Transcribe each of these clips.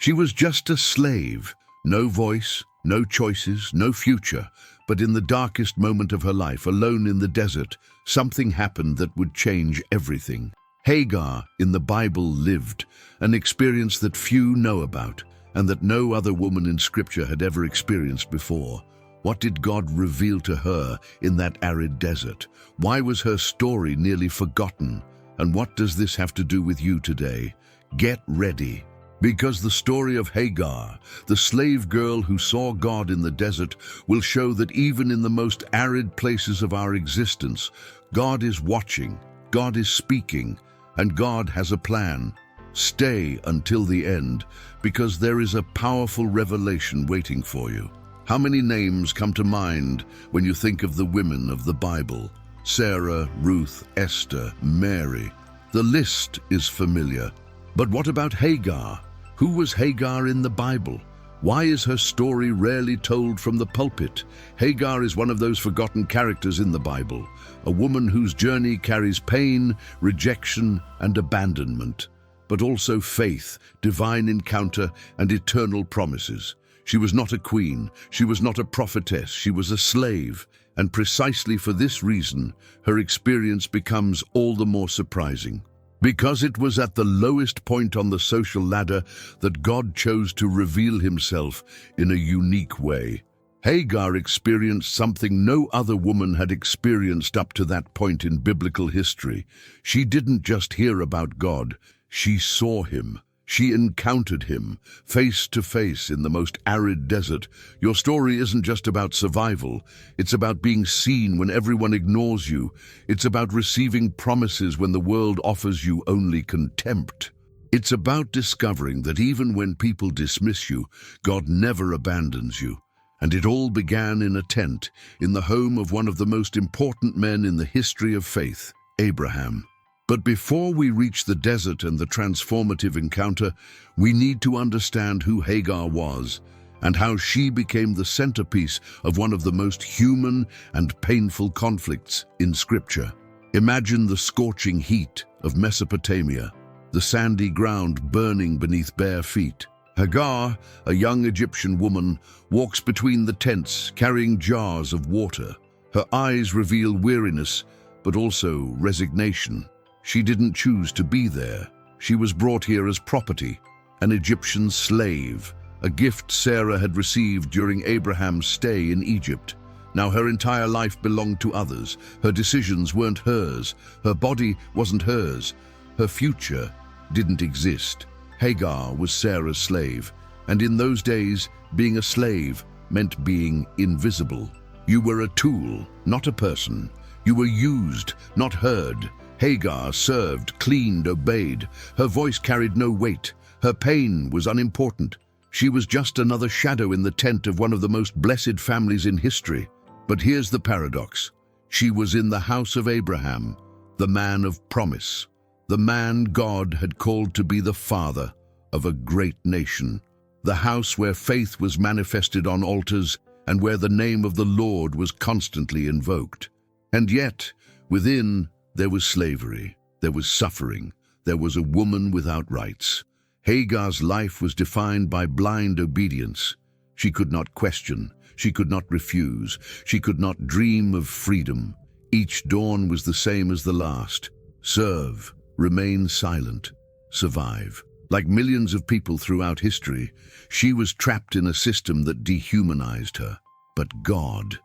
She was just a slave, no voice, no choices, no future. But in the darkest moment of her life, alone in the desert, something happened that would change everything. Hagar in the Bible lived an experience that few know about and that no other woman in Scripture had ever experienced before. What did God reveal to her in that arid desert? Why was her story nearly forgotten? And what does this have to do with you today? Get ready. Because the story of Hagar, the slave girl who saw God in the desert, will show that even in the most arid places of our existence, God is watching, God is speaking, and God has a plan. Stay until the end, because there is a powerful revelation waiting for you. How many names come to mind when you think of the women of the Bible? Sarah, Ruth, Esther, Mary. The list is familiar. But what about Hagar? Who was Hagar in the Bible? Why is her story rarely told from the pulpit? Hagar is one of those forgotten characters in the Bible, a woman whose journey carries pain, rejection, and abandonment, but also faith, divine encounter, and eternal promises. She was not a queen, she was not a prophetess, she was a slave, and precisely for this reason, her experience becomes all the more surprising. Because it was at the lowest point on the social ladder that God chose to reveal himself in a unique way. Hagar experienced something no other woman had experienced up to that point in biblical history. She didn't just hear about God, she saw him. She encountered him, face to face in the most arid desert. Your story isn't just about survival. It's about being seen when everyone ignores you. It's about receiving promises when the world offers you only contempt. It's about discovering that even when people dismiss you, God never abandons you. And it all began in a tent, in the home of one of the most important men in the history of faith, Abraham. But before we reach the desert and the transformative encounter, we need to understand who Hagar was and how she became the centerpiece of one of the most human and painful conflicts in Scripture. Imagine the scorching heat of Mesopotamia, the sandy ground burning beneath bare feet. Hagar, a young Egyptian woman, walks between the tents carrying jars of water. Her eyes reveal weariness, but also resignation. She didn't choose to be there. She was brought here as property, an Egyptian slave, a gift Sarah had received during Abraham's stay in Egypt. Now her entire life belonged to others. Her decisions weren't hers. Her body wasn't hers. Her future didn't exist. Hagar was Sarah's slave, and in those days, being a slave meant being invisible. You were a tool, not a person. You were used, not heard. Hagar served, cleaned, obeyed. Her voice carried no weight. Her pain was unimportant. She was just another shadow in the tent of one of the most blessed families in history. But here's the paradox. She was in the house of Abraham, the man of promise, the man God had called to be the father of a great nation, the house where faith was manifested on altars and where the name of the Lord was constantly invoked. And yet, within, there was slavery, there was suffering, there was a woman without rights. Hagar's life was defined by blind obedience. She could not question, she could not refuse, she could not dream of freedom. Each dawn was the same as the last. Serve, remain silent, survive. Like millions of people throughout history, she was trapped in a system that dehumanized her. But God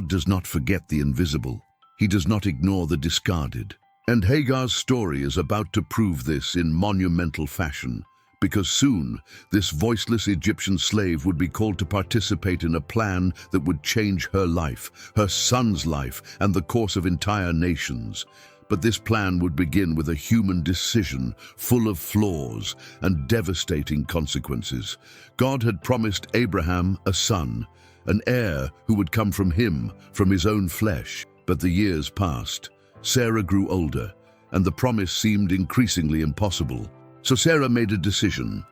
does not forget the invisible. He does not ignore the discarded. And Hagar's story is about to prove this in monumental fashion, because soon this voiceless Egyptian slave would be called to participate in a plan that would change her life, her son's life, and the course of entire nations. But this plan would begin with a human decision full of flaws and devastating consequences. God had promised Abraham a son, an heir who would come from him, from his own flesh. But the years passed. Sarah grew older, and the promise seemed increasingly impossible. So Sarah made a decision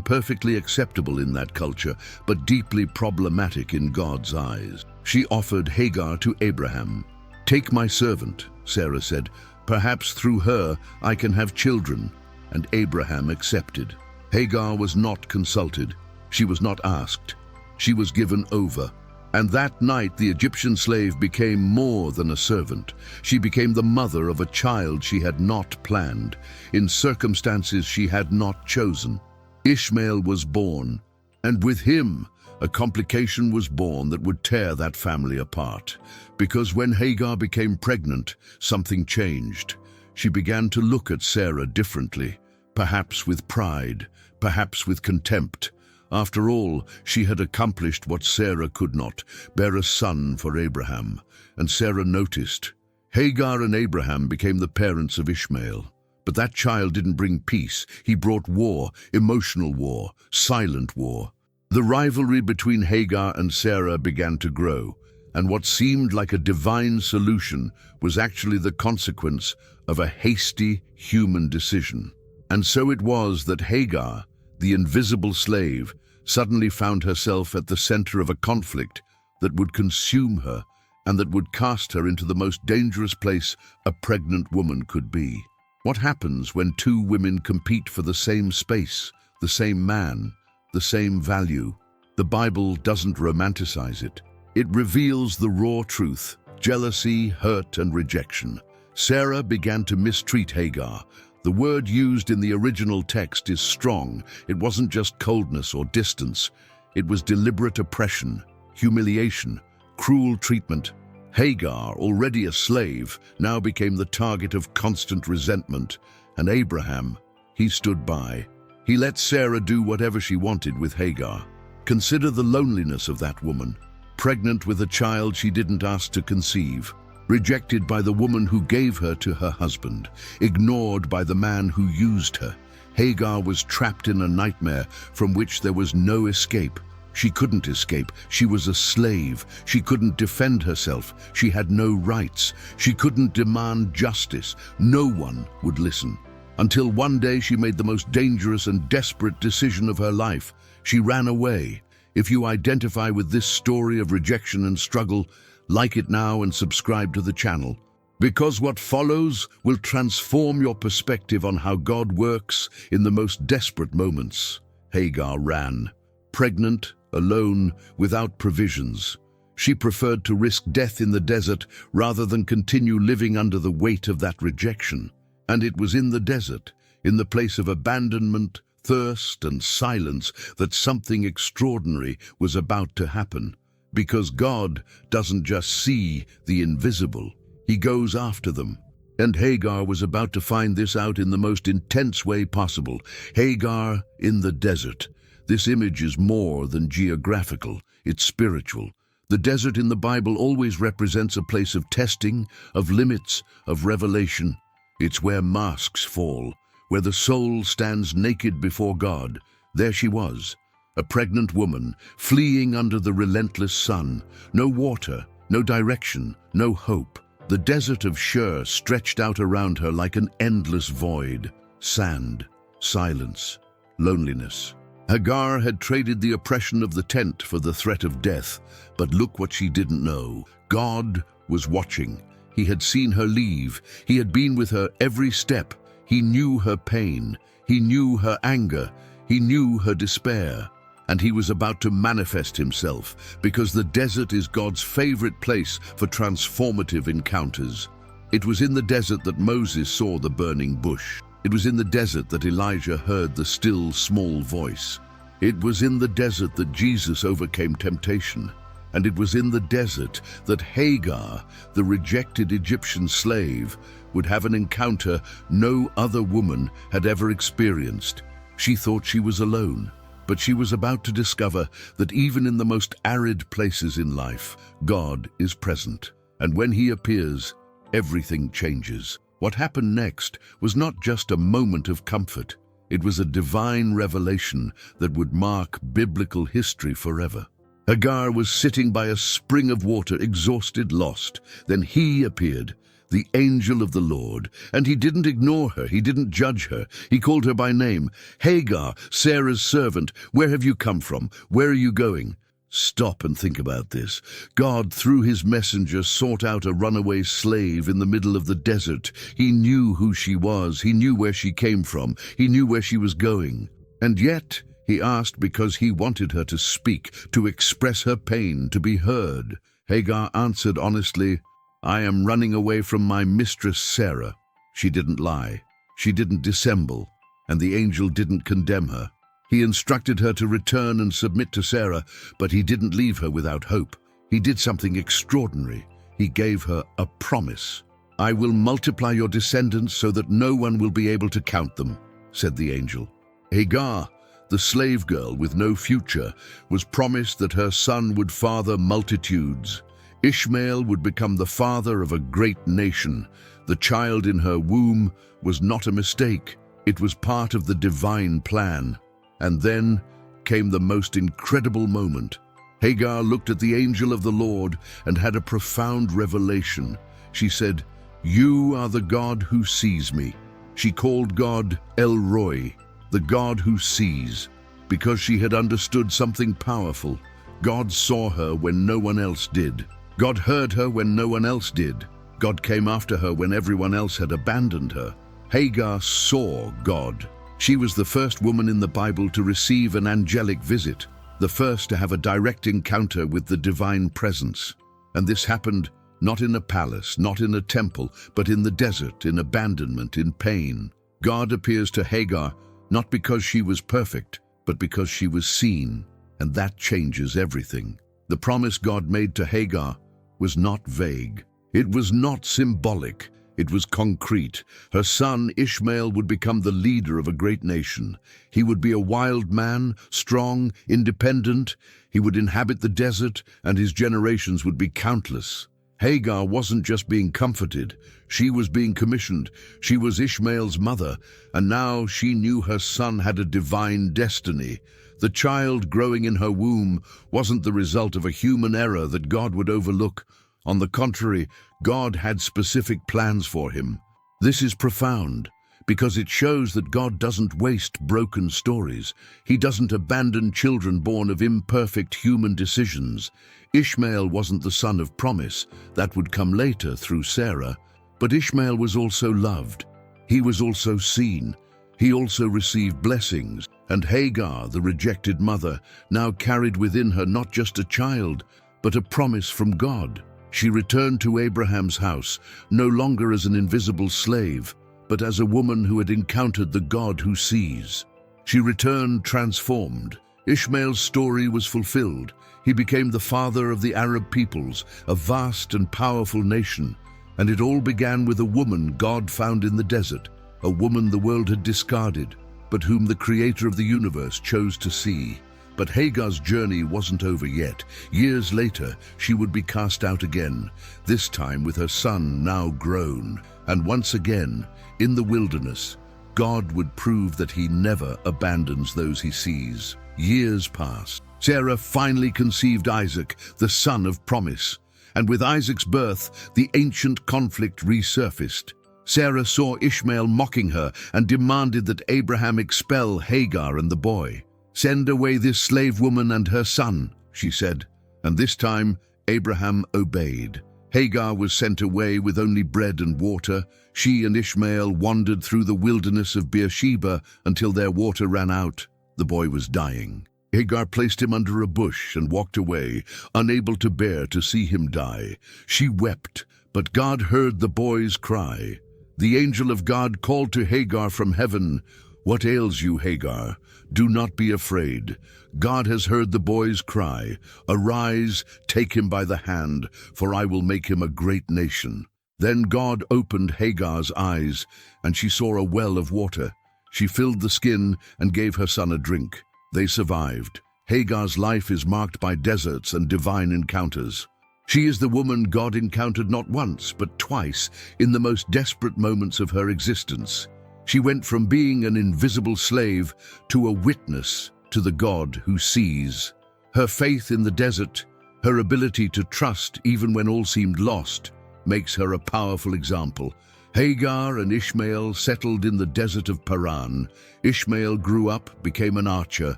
perfectly acceptable in that culture, but deeply problematic in God's eyes. She offered Hagar to Abraham. "Take my servant," Sarah said. "Perhaps through her I can have children." And Abraham accepted. Hagar was not consulted. She was not asked. She was given over. And that night the Egyptian slave became more than a servant. She became the mother of a child she had not planned, in circumstances she had not chosen. Ishmael was born, and with him a complication was born that would tear that family apart. Because when Hagar became pregnant, something changed. She began to look at Sarah differently, perhaps with pride, perhaps with contempt. After all, she had accomplished what Sarah could not, bear a son for Abraham. And Sarah noticed. Hagar and Abraham became the parents of Ishmael. But that child didn't bring peace. He brought war, emotional war, silent war. The rivalry between Hagar and Sarah began to grow, and what seemed like a divine solution was actually the consequence of a hasty human decision. And so it was that Hagar, the invisible slave, suddenly found herself at the center of a conflict that would consume her and that would cast her into the most dangerous place a pregnant woman could be. What happens when two women compete for the same space, the same man, the same value? The Bible doesn't romanticize it. It reveals the raw truth: jealousy, hurt, and rejection. Sarah began to mistreat Hagar. The word used in the original text is strong. It wasn't just coldness or distance. It was deliberate oppression, humiliation, cruel treatment. Hagar, already a slave, now became the target of constant resentment. And Abraham, he stood by. He let Sarah do whatever she wanted with Hagar. Consider the loneliness of that woman, pregnant with a child she didn't ask to conceive, rejected by the woman who gave her to her husband, ignored by the man who used her. Hagar was trapped in a nightmare from which there was no escape. She couldn't escape. She was a slave. She couldn't defend herself. She had no rights. She couldn't demand justice. No one would listen. Until one day she made the most dangerous and desperate decision of her life. She ran away. If you identify with this story of rejection and struggle, like it now and subscribe to the channel, because what follows will transform your perspective on how God works in the most desperate moments. Hagar ran, pregnant, alone, without provisions. She preferred to risk death in the desert rather than continue living under the weight of that rejection. And it was in the desert, in the place of abandonment, thirst, and silence, that something extraordinary was about to happen. Because God doesn't just see the invisible, He goes after them. And Hagar was about to find this out in the most intense way possible. Hagar in the desert. This image is more than geographical, it's spiritual. The desert in the Bible always represents a place of testing, of limits, of revelation. It's where masks fall, where the soul stands naked before God. There she was, a pregnant woman, fleeing under the relentless sun. No water, no direction, no hope. The desert of Shur stretched out around her like an endless void. Sand, silence, loneliness. Hagar had traded the oppression of the tent for the threat of death. But look what she didn't know. God was watching. He had seen her leave. He had been with her every step. He knew her pain. He knew her anger. He knew her despair. And He was about to manifest Himself, because the desert is God's favorite place for transformative encounters. It was in the desert that Moses saw the burning bush. It was in the desert that Elijah heard the still, small voice. It was in the desert that Jesus overcame temptation. And it was in the desert that Hagar, the rejected Egyptian slave, would have an encounter no other woman had ever experienced. She thought she was alone, but she was about to discover that even in the most arid places in life, God is present. And when He appears, everything changes. What happened next was not just a moment of comfort. It was a divine revelation that would mark biblical history forever. Hagar was sitting by a spring of water, exhausted, lost. Then He appeared, the angel of the Lord, and He didn't ignore her. He didn't judge her. He called her by name. Hagar, Sarah's servant, where have you come from? Where are you going? Stop and think about this. God, through His messenger, sought out a runaway slave in the middle of the desert. He knew who she was. He knew where she came from. He knew where she was going. And yet, he asked because he wanted her to speak, to express her pain, to be heard. Hagar answered honestly, "I am running away from my mistress Sarah." She didn't lie. She didn't dissemble, and the angel didn't condemn her. He instructed her to return and submit to Sarah, but he didn't leave her without hope. He did something extraordinary. He gave her a promise. "I will multiply your descendants so that no one will be able to count them," said the angel. Hagar, the slave girl with no future, was promised that her son would father multitudes. Ishmael would become the father of a great nation. The child in her womb was not a mistake. It was part of the divine plan. And then came the most incredible moment. Hagar looked at the angel of the Lord and had a profound revelation. She said, "You are the God who sees me." She called God El Roi, the God who sees, because she had understood something powerful. God saw her when no one else did. God heard her when no one else did. God came after her when everyone else had abandoned her. Hagar saw God. She was the first woman in the Bible to receive an angelic visit, the first to have a direct encounter with the divine presence. And this happened not in a palace, not in a temple, but in the desert, in abandonment, in pain. God appears to Hagar not because she was perfect, but because she was seen, and that changes everything. The promise God made to Hagar was not vague. It was not symbolic. It was concrete. Her son Ishmael would become the leader of a great nation. He would be a wild man, strong, independent. He would inhabit the desert, and his generations would be countless. Hagar wasn't just being comforted. She was being commissioned. She was Ishmael's mother, and now she knew her son had a divine destiny. The child growing in her womb wasn't the result of a human error that God would overlook. On the contrary, God had specific plans for him. This is profound, because it shows that God doesn't waste broken stories. He doesn't abandon children born of imperfect human decisions. Ishmael wasn't the son of promise. That would come later through Sarah. But Ishmael was also loved. He was also seen. He also received blessings. And Hagar, the rejected mother, now carried within her not just a child, but a promise from God. She returned to Abraham's house, no longer as an invisible slave, but as a woman who had encountered the God who sees. She returned transformed. Ishmael's story was fulfilled. He became the father of the Arab peoples, a vast and powerful nation. And it all began with a woman God found in the desert, a woman the world had discarded, but whom the Creator of the universe chose to see. But Hagar's journey wasn't over yet. Years later, she would be cast out again, this time with her son now grown. And once again, in the wilderness, God would prove that he never abandons those he sees. Years passed. Sarah finally conceived Isaac, the son of promise. And with Isaac's birth, the ancient conflict resurfaced. Sarah saw Ishmael mocking her and demanded that Abraham expel Hagar and the boy. "Send away this slave woman and her son," she said. And this time, Abraham obeyed. Hagar was sent away with only bread and water. She and Ishmael wandered through the wilderness of Beersheba until their water ran out. The boy was dying. Hagar placed him under a bush and walked away, unable to bear to see him die. She wept, but God heard the boy's cry. The angel of God called to Hagar from heaven, "What ails you, Hagar? Do not be afraid. God has heard the boy's cry. Arise, take him by the hand, for I will make him a great nation." Then God opened Hagar's eyes, and she saw a well of water. She filled the skin and gave her son a drink. They survived. Hagar's life is marked by deserts and divine encounters. She is the woman God encountered not once, but twice, in the most desperate moments of her existence. She went from being an invisible slave to a witness to the God who sees. Her faith in the desert, her ability to trust even when all seemed lost, makes her a powerful example. Hagar and Ishmael settled in the desert of Paran. Ishmael grew up, became an archer,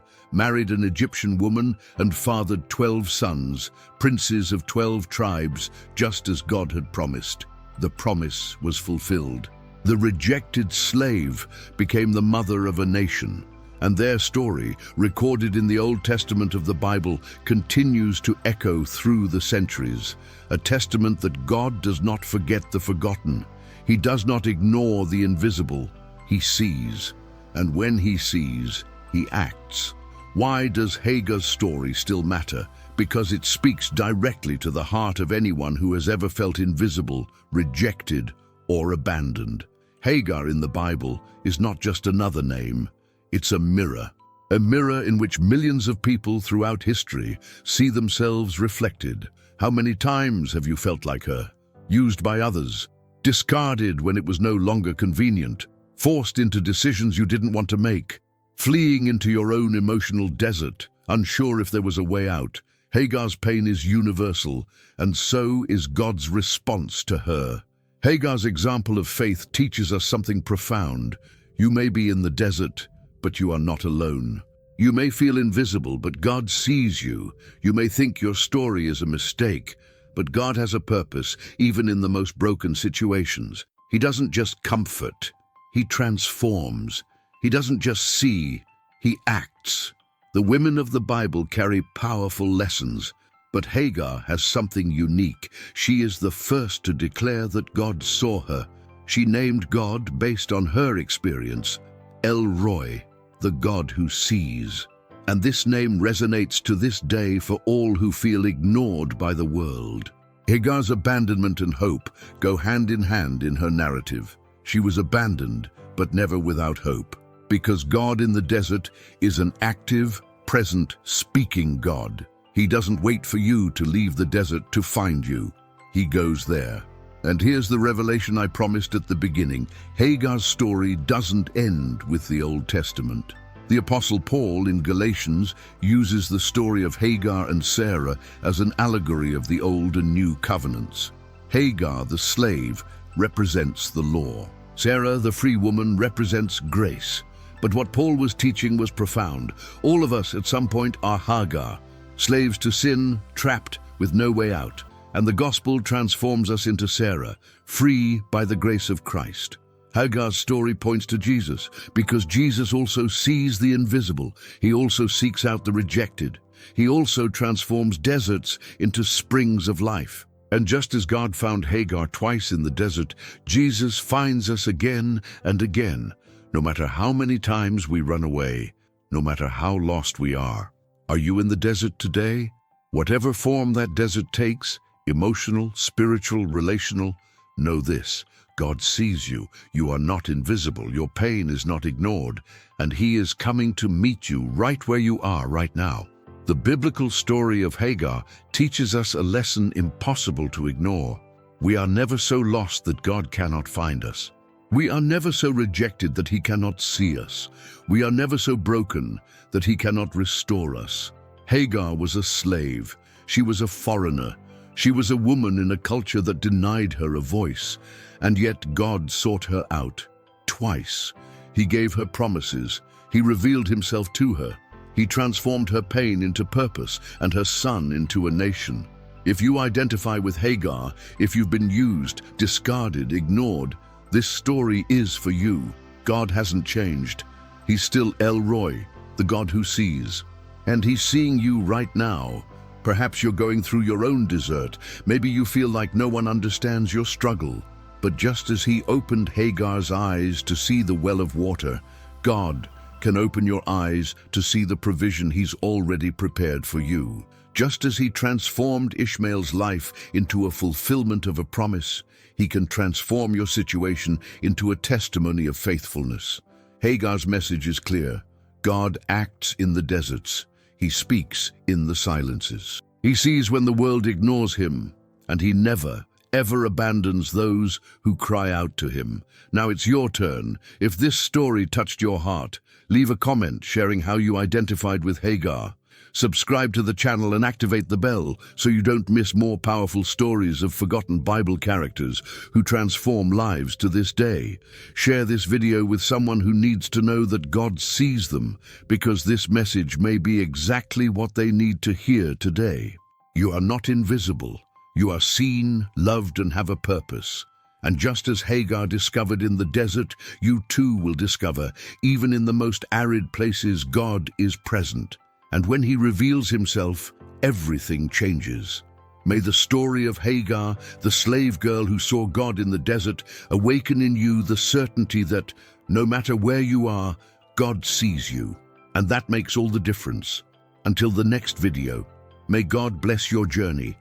married an Egyptian woman, and fathered 12 sons, princes of 12 tribes, just as God had promised. The promise was fulfilled. The rejected slave became the mother of a nation, And their story, recorded in the Old Testament of the Bible, continues to echo through the centuries, a testament that God does not forget the forgotten. He does not ignore the invisible. He sees, and when he sees, he acts. Why does Hagar's story still matter? Because it speaks directly to the heart of anyone who has ever felt invisible, rejected, or abandoned. Hagar in the Bible is not just another name. It's a mirror in which millions of people throughout history see themselves reflected. How many times have you felt like her? Used by others, discarded when it was no longer convenient, forced into decisions you didn't want to make, fleeing into your own emotional desert, unsure if there was a way out. Hagar's pain is universal, and so is God's response to her. Hagar's example of faith teaches us something profound. You may be in the desert, but you are not alone. You may feel invisible, but God sees you. You may think your story is a mistake, but God has a purpose, even in the most broken situations. He doesn't just comfort, he transforms. He doesn't just see, he acts. The women of the Bible carry powerful lessons, but Hagar has something unique. She is the first to declare that God saw her. She named God based on her experience, El Roi, the God who sees. And this name resonates to this day for all who feel ignored by the world. Hagar's abandonment and hope go hand in hand in her narrative. She was abandoned, but never without hope. Because God in the desert is an active, present, speaking God. He doesn't wait for you to leave the desert to find you. He goes there. And here's the revelation I promised at the beginning. Hagar's story doesn't end with the Old Testament. The Apostle Paul in Galatians uses the story of Hagar and Sarah as an allegory of the Old and New Covenants. Hagar, the slave, represents the law. Sarah, the free woman, represents grace. But what Paul was teaching was profound. All of us at some point are Hagar, slaves to sin, trapped with no way out. And the gospel transforms us into Sarah, free by the grace of Christ. Hagar's story points to Jesus, because Jesus also sees the invisible. He also seeks out the rejected. He also transforms deserts into springs of life. And just as God found Hagar twice in the desert, Jesus finds us again and again, no matter how many times we run away, no matter how lost we are. Are you in the desert today? Whatever form that desert takes, emotional, spiritual, relational, know this: God sees you. You are not invisible. Your pain is not ignored, and He is coming to meet you right where you are right now. The biblical story of Hagar teaches us a lesson impossible to ignore. We are never so lost that God cannot find us. We are never so rejected that He cannot see us. We are never so broken that He cannot restore us. Hagar was a slave. She was a foreigner. She was a woman in a culture that denied her a voice. And yet God sought her out. Twice. He gave her promises. He revealed Himself to her. He transformed her pain into purpose and her son into a nation. If you identify with Hagar, if you've been used, discarded, ignored, this story is for you. God hasn't changed. He's still El Roi, the God who sees. And He's seeing you right now. Perhaps you're going through your own desert. Maybe you feel like no one understands your struggle. But just as He opened Hagar's eyes to see the well of water, God can open your eyes to see the provision He's already prepared for you. Just as He transformed Ishmael's life into a fulfillment of a promise, He can transform your situation into a testimony of faithfulness. Hagar's message is clear. God acts in the deserts. He speaks in the silences. He sees when the world ignores Him, and He never, ever abandons those who cry out to Him. Now it's your turn. If this story touched your heart, leave a comment sharing how you identified with Hagar. Subscribe to the channel and activate the bell so you don't miss more powerful stories of forgotten Bible characters who transform lives to this day. Share this video with someone who needs to know that God sees them, because this message may be exactly what they need to hear today. You are not invisible. You are seen, loved, and have a purpose. And just as Hagar discovered in the desert, you too will discover, even in the most arid places, God is present. And when he reveals himself, everything changes. May the story of Hagar, the slave girl who saw God in the desert, awaken in you the certainty that, no matter where you are, God sees you. And that makes all the difference. Until the next video, may God bless your journey.